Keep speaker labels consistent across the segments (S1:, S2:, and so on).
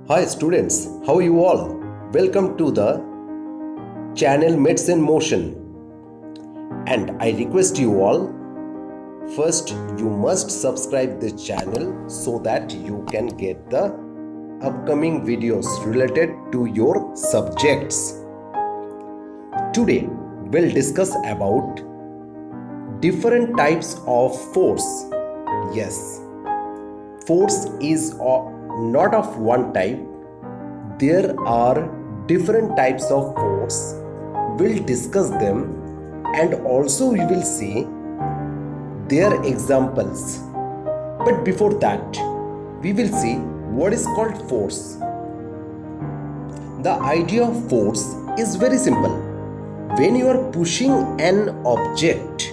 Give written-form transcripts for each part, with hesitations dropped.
S1: Hi students, how are you all? Welcome to the channel Medicine Motion. And I request you all, first you must subscribe this channel so that you can get the upcoming videos related to your subjects. Today we'll discuss about different types of force. Yes, force is not of one type. There are different types of force. We'll discuss them and also we will see their examples. But before that, we will see what is called force. The idea of force is very simple. When you are pushing an object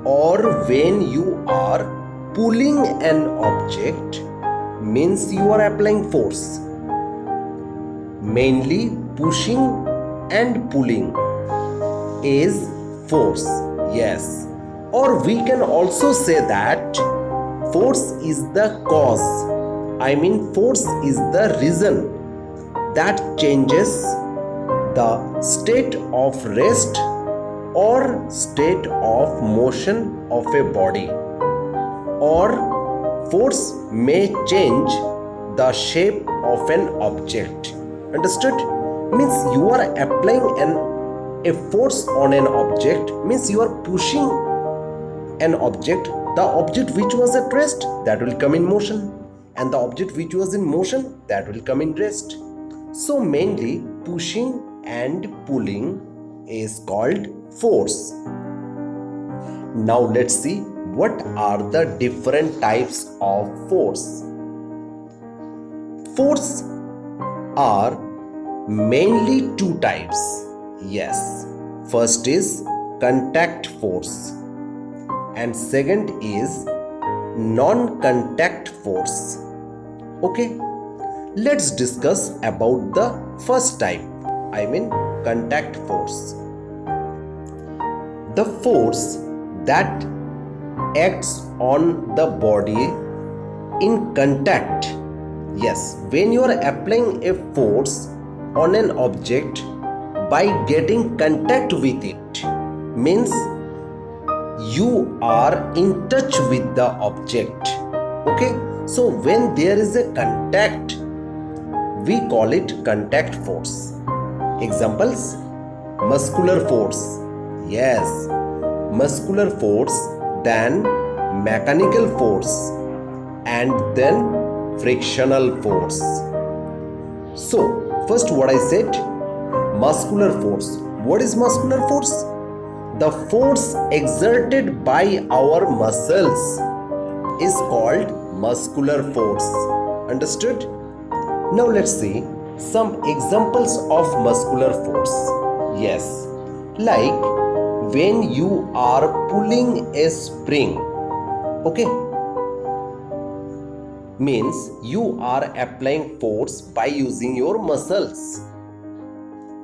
S1: or when you are pulling an object, means you are applying force. Mainly pushing and pulling is force. Yes. Or we can also say that force is the cause. Force is the reason that changes the state of rest or state of motion of a body, or force may change the shape of an object. Understood? Means you are applying a force on an object, means you are pushing an object. The object which was at rest, that will come in motion, and the object which was in motion, that will come in rest. So mainly pushing and pulling is called force. Now let's see what are the different types of force. Force are mainly two types. Yes, first is contact force and second is non-contact force. Okay, let's discuss about the first type, contact force. The force that acts on the body in contact. Yes, when you are applying a force on an object by getting contact with it, means you are in touch with the object. Okay, so when there is a contact, we call it contact force. Examples: muscular force. Yes, muscular force, then mechanical force, and then frictional force. So first what I said, muscular force. What is muscular force? The force exerted by our muscles is called muscular force. Understood? Now let's see some examples of muscular force. Yes, like when you are pulling a spring. Okay, means you are applying force by using your muscles.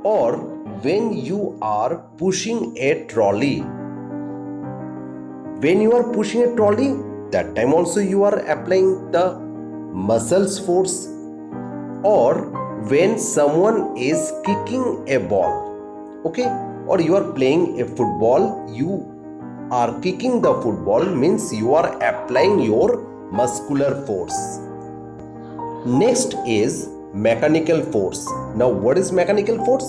S1: Or when you are pushing a trolley. When you are pushing a trolley, that time also you are applying the muscles force. Or when someone is kicking a ball. Okay, or you are playing a football, you are kicking the football, means you are applying your muscular force. Next is mechanical force. Now what is mechanical force?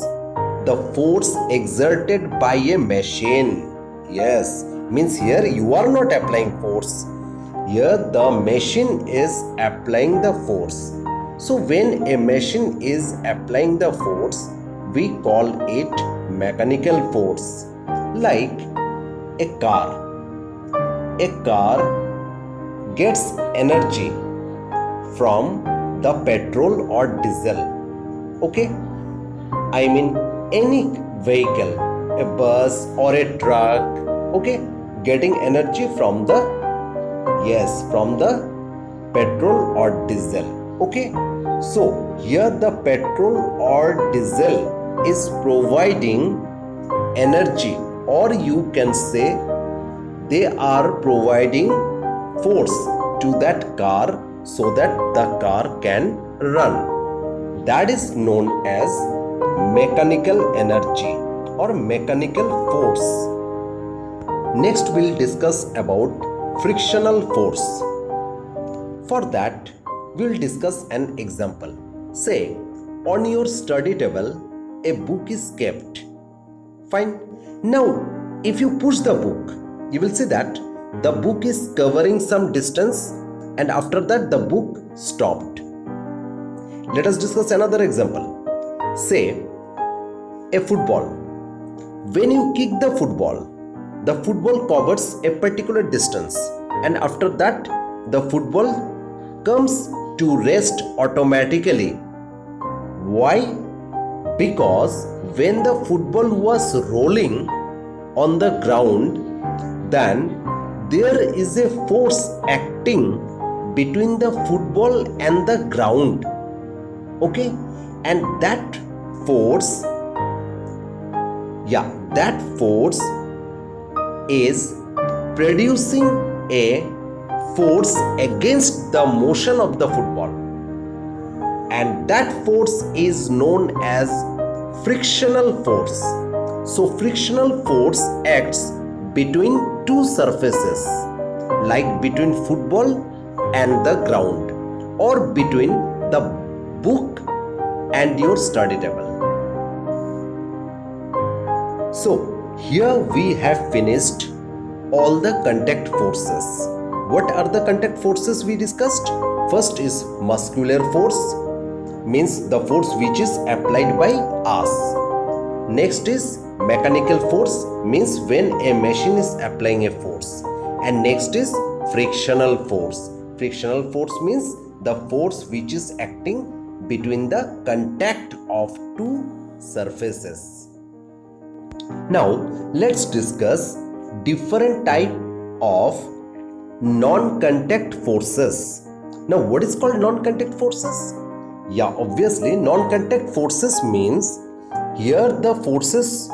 S1: The force exerted by a machine. Yes, means here you are not applying force. Here the machine is applying the force. So when a machine is applying the force, we call it mechanical force. Like a car. A car gets energy from the petrol or diesel. Okay, any vehicle, a bus or a truck, okay, getting energy from the petrol or diesel. Okay, so here the petrol or diesel is providing energy, or you can say they are providing force to that car so that the car can run. that is known as mechanical energy or mechanical force. Next we'll discuss about frictional force. For that we'll discuss an example. Say on your study table a book is kept. Fine. Now if you push the book, you will see that the book is covering some distance and after that the book stopped. Let us discuss another example. Say a football. When you kick the football covers a particular distance and after that the football comes to rest automatically. Why? Because when the football was rolling on the ground, then there is a force acting between the football and the ground. Okay, and that force is producing a force against the motion of the football, and that force is known as frictional force. So frictional force acts between two surfaces, like between football and the ground, or between the book and your study table. So here we have finished all the contact forces. What are the contact forces we discussed? First is muscular force, means the force which is applied by us. Next is mechanical force, means when a machine is applying a force. And next is frictional force. Frictional force means the force which is acting between the contact of two surfaces. Now let's discuss different type of non-contact forces. Now what is called non-contact forces? Yeah, obviously non-contact forces means here the forces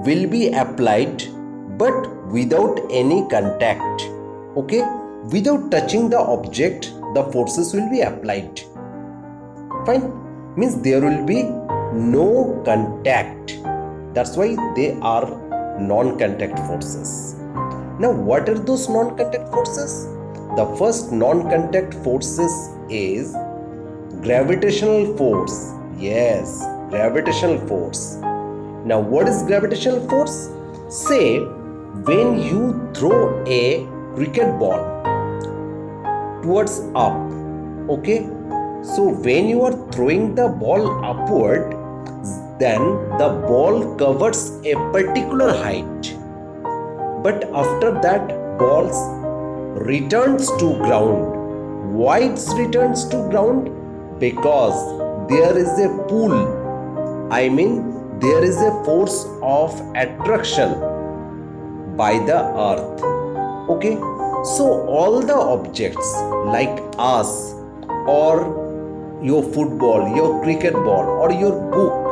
S1: will be applied but without any contact. Okay, without touching the object the forces will be applied. Fine, means there will be no contact. That's why they are non-contact forces. Now what are those non-contact forces? The first non-contact forces is gravitational force. Yes, gravitational force. Now what is gravitational force? Say when you throw a cricket ball towards up. Okay, so when you are throwing the ball upward, then the ball covers a particular height, but after that ball returns to ground. Why it returns to ground? Because there is a pull, there is a force of attraction by the earth. Okay, so all the objects like us or your football, your cricket ball or your book,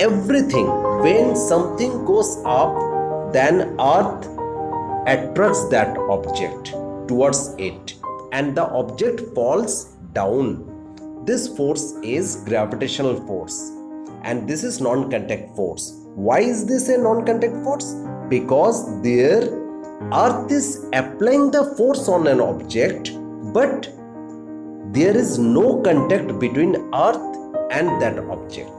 S1: everything, when something goes up, then earth attracts that object towards it and the object falls down. This force is gravitational force and this is non-contact force. Why is this a non-contact force? Because there earth is applying the force on an object but there is no contact between earth and that object.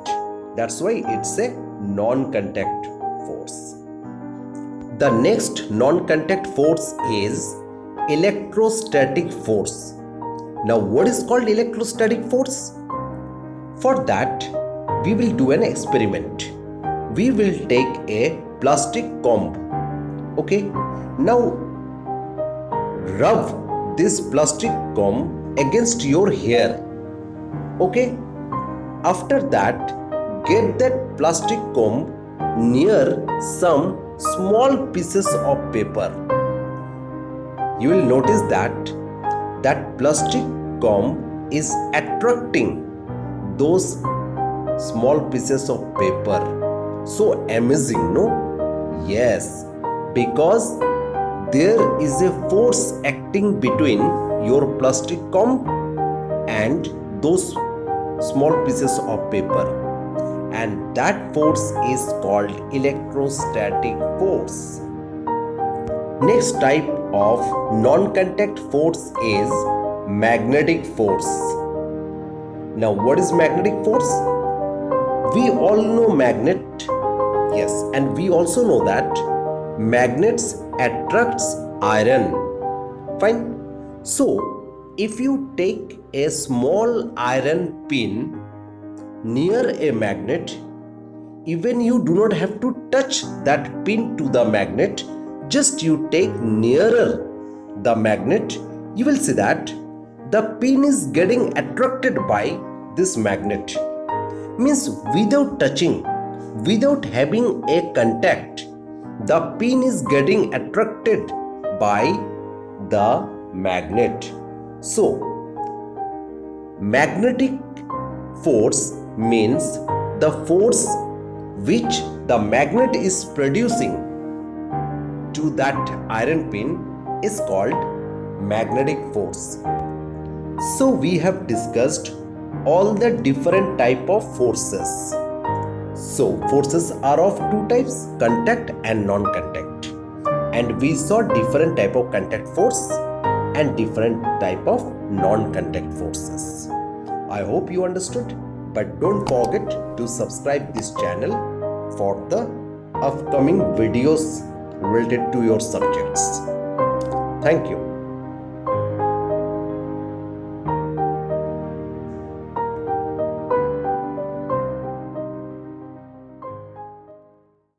S1: That's why it's a non-contact force. The next non-contact force is electrostatic force. Now what is called electrostatic force? For that we will do an experiment. We will take a plastic comb. Okay, now rub this plastic comb against your hair. Okay, after that get that plastic comb near some small pieces of paper. You will notice that plastic comb is attracting those small pieces of paper. So amazing, no? Yes, because there is a force acting between your plastic comb and those small pieces of paper, and that force is called electrostatic force. Next type of non-contact force is magnetic force. Now, what is magnetic force? We all know magnet, yes, and we also know that magnets attracts iron. Fine. So, if you take a small iron pin near a magnet, even you do not have to touch that pin to the magnet, just you take nearer the magnet, you will see that the pin is getting attracted by this magnet. Means without touching, without having a contact, the pin is getting attracted by the magnet. So, magnetic force means the force which the magnet is producing to that iron pin is called magnetic force. So we have discussed all the different type of forces. So forces are of two types, contact and non-contact, and we saw different type of contact force and different type of non-contact forces. I hope you understood, but don't forget to subscribe this channel for the upcoming videos related to your subjects. Thank you.